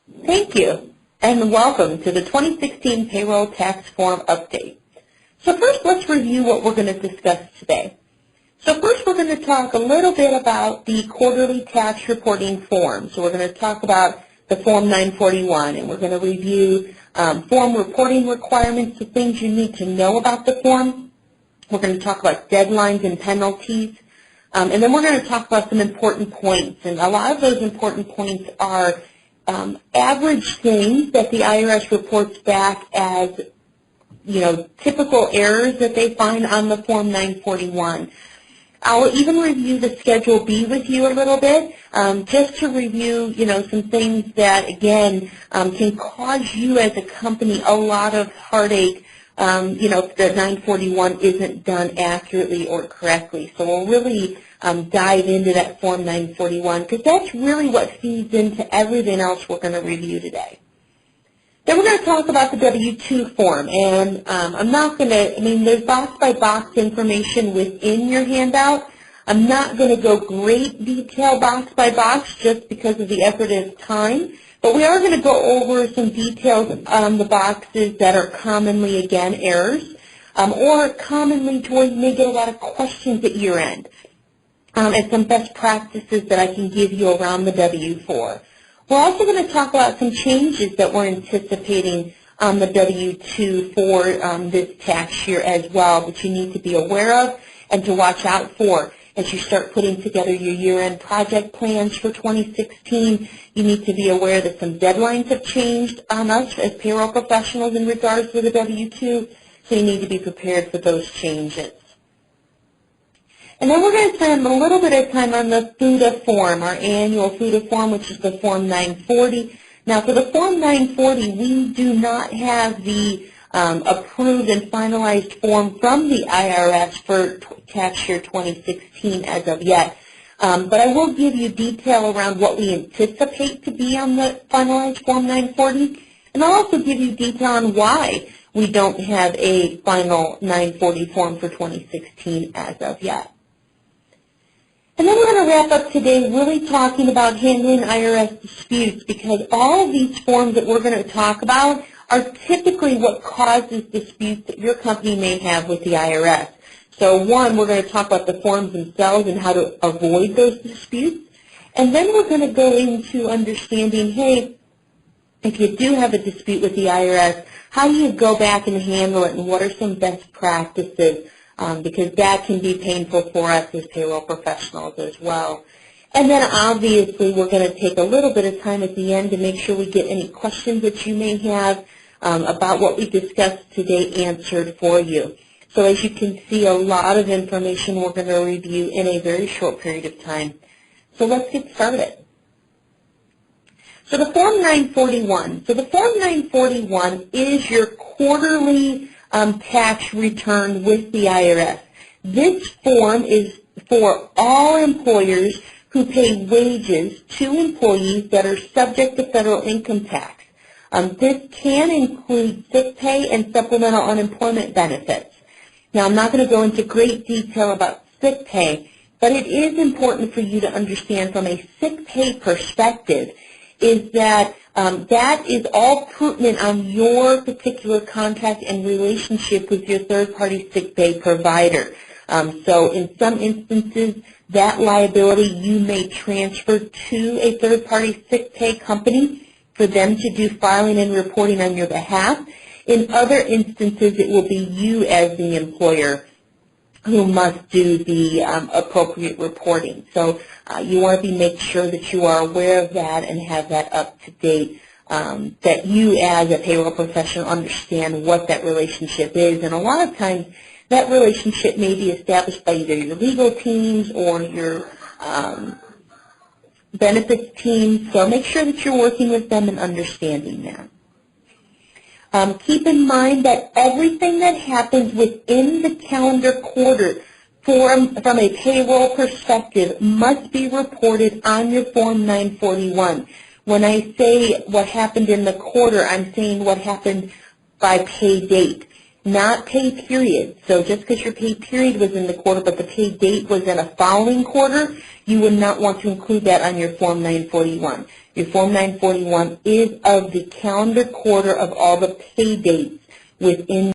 Thank you, and welcome to the 2016 Payroll Tax Form Update. So first, let's review what we're going to discuss today. So first, we're going to talk a little bit about the quarterly tax reporting form. So we're going to talk about the Form 941, and we're going to review form reporting requirements, the things you need to know about the form. We're going to talk about deadlines and penalties. And then we're going to talk about some important points. And a lot of those important points are average things that the IRS reports back as, typical errors that they find on the Form 941. I'll even review the Schedule B with you a little bit, just to review, some things that, again, can cause you as a company a lot of heartache, if the 941 isn't done accurately or correctly. So we'll really dive into that Form 941 because that's really what feeds into everything else we're going to review today. Then we're going to talk about the W-2 form, and there's box-by-box information within your handout. I'm not going to go great detail box by box just because of the effort of time, but we are going to go over some details on the boxes that are commonly, again, errors, or commonly to where you may get a lot of questions at year end, and some best practices that I can give you around the W-4. We're also going to talk about some changes that we're anticipating on the W-2 for this tax year as well that you need to be aware of and to watch out for as you start putting together your year-end project plans for 2016. You need to be aware that some deadlines have changed on us as payroll professionals in regards to the W-2, so you need to be prepared for those changes. And then we're going to spend a little bit of time on the FUTA form, our annual FUTA form, which is the Form 940. Now, for the Form 940, we do not have the approved and finalized form from the IRS for tax year 2016 as of yet. But I will give you detail around what we anticipate to be on the finalized Form 940, and I'll also give you detail on why we don't have a final 940 form for 2016 as of yet. And then we're going to wrap up today really talking about handling IRS disputes, because all of these forms that we're going to talk about are typically what causes disputes that your company may have with the IRS. So one, we're going to talk about the forms themselves and how to avoid those disputes. And then we're going to go into understanding, hey, if you do have a dispute with the IRS, how do you go back and handle it, and what are some best practices? Because that can be painful for us as payroll professionals as well. And then obviously we're going to take a little bit of time at the end to make sure we get any questions that you may have about what we discussed today answered for you. So as you can see, a lot of information we're going to review in a very short period of time. So let's get started. So the Form 941. So the Form 941 is your quarterly tax return with the IRS. This form is for all employers who pay wages to employees that are subject to federal income tax. This can include sick pay and supplemental unemployment benefits. Now, I'm not going to go into great detail about sick pay, but it is important for you to understand from a sick pay perspective is that that is all pertinent on your particular contract and relationship with your third-party sick pay provider. So in some instances, that liability you may transfer to a third-party sick pay company for them to do filing and reporting on your behalf. In other instances, it will be you as the employer who must do the appropriate reporting. So you want to make sure that you are aware of that and have that up to date, that you as a payroll professional understand what that relationship is. And a lot of times that relationship may be established by either your legal teams or your benefits team. So make sure that you're working with them and understanding that. Keep in mind that everything that happens within the calendar quarter from a payroll perspective must be reported on your Form 941. When I say what happened in the quarter, I'm saying what happened by pay date. not pay period. So just because your pay period was in the quarter, but the pay date was in a following quarter, you would not want to include that on your Form 941. Your Form 941 is of the calendar quarter of all the pay dates within